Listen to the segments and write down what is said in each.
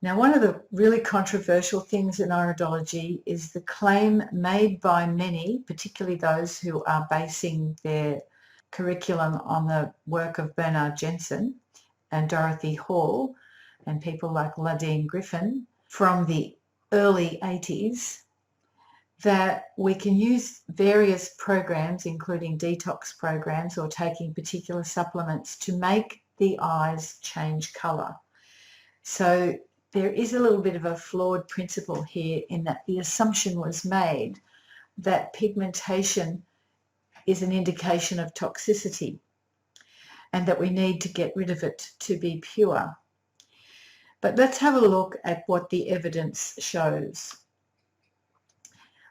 Now, one of the really controversial things in iridology is the claim made by many, particularly those who are basing their curriculum on the work of Bernard Jensen and Dorothy Hall and people like Ladine Griffin from the early 80s, that we can use various programs, including detox programs or taking particular supplements, to make the eyes change colour. So there is a little bit of a flawed principle here in that the assumption was made that pigmentation is an indication of toxicity and that we need to get rid of it to be pure. But let's have a look at what the evidence shows.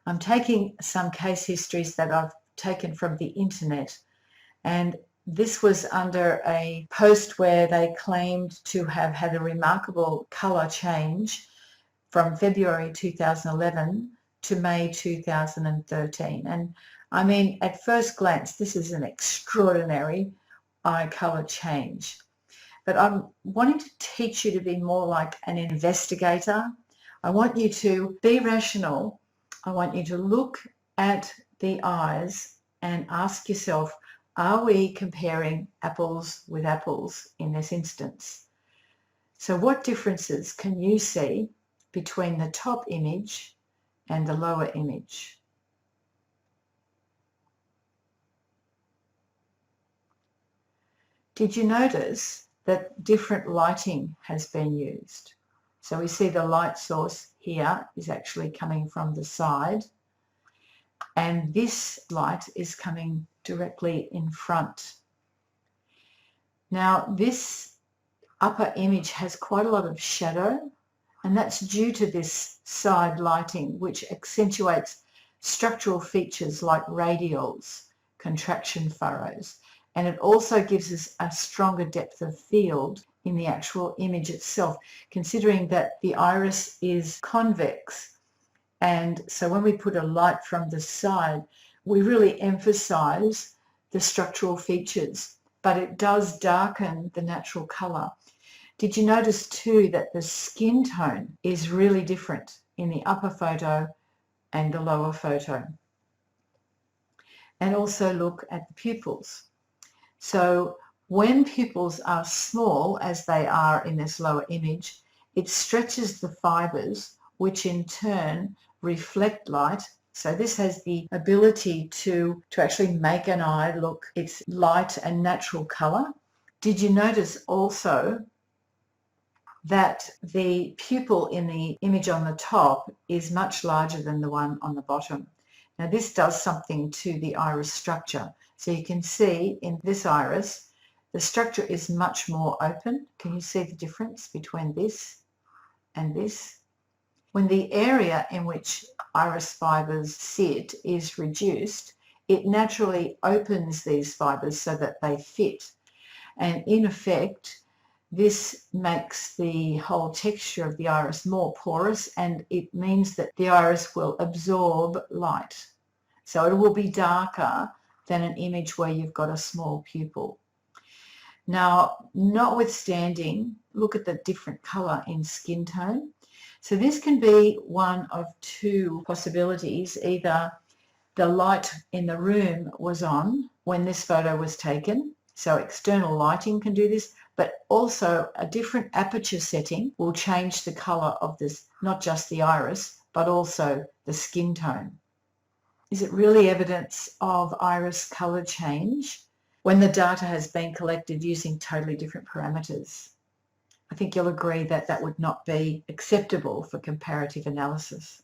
I'm taking some case histories that I've taken from the internet, and this was under a post where they claimed to have had a remarkable colour change from February 2011 to May 2013. And I mean, at first glance, this is an extraordinary eye colour change. But I'm wanting to teach you to be more like an investigator. I want you to be rational. I want you to look at the eyes and ask yourself, are we comparing apples with apples in this instance? So what differences can you see between the top image and the lower image? Did you notice that different lighting has been used? So we see the light source here is actually coming from the side, and this light is coming directly in front. Now, this upper image has quite a lot of shadow, and that's due to this side lighting, which accentuates structural features like radials, contraction furrows, and it also gives us a stronger depth of field in the actual image itself, considering that the iris is convex. And so when we put a light from the side, we really emphasize the structural features, but it does darken the natural colour. Did you notice too that the skin tone is really different in the upper photo and the lower photo? And also look at the pupils. So when pupils are small, as they are in this lower image, it stretches the fibres, which in turn reflect light. So this has the ability to actually make an eye look its light and natural colour. Did you notice also that the pupil in the image on the top is much larger than the one on the bottom? Now this does something to the iris structure. So you can see in this iris, the structure is much more open. Can you see the difference between this and this? When the area in which iris fibres sit is reduced, it naturally opens these fibres so that they fit. And in effect, this makes the whole texture of the iris more porous, and it means that the iris will absorb light. So it will be darker than an image where you've got a small pupil. Now, notwithstanding, look at the different colour in skin tone. So this can be one of two possibilities. Either the light in the room was on when this photo was taken, so external lighting can do this, but also a different aperture setting will change the colour of this, not just the iris, but also the skin tone. Is it really evidence of iris colour change when the data has been collected using totally different parameters? I think you'll agree that that would not be acceptable for comparative analysis.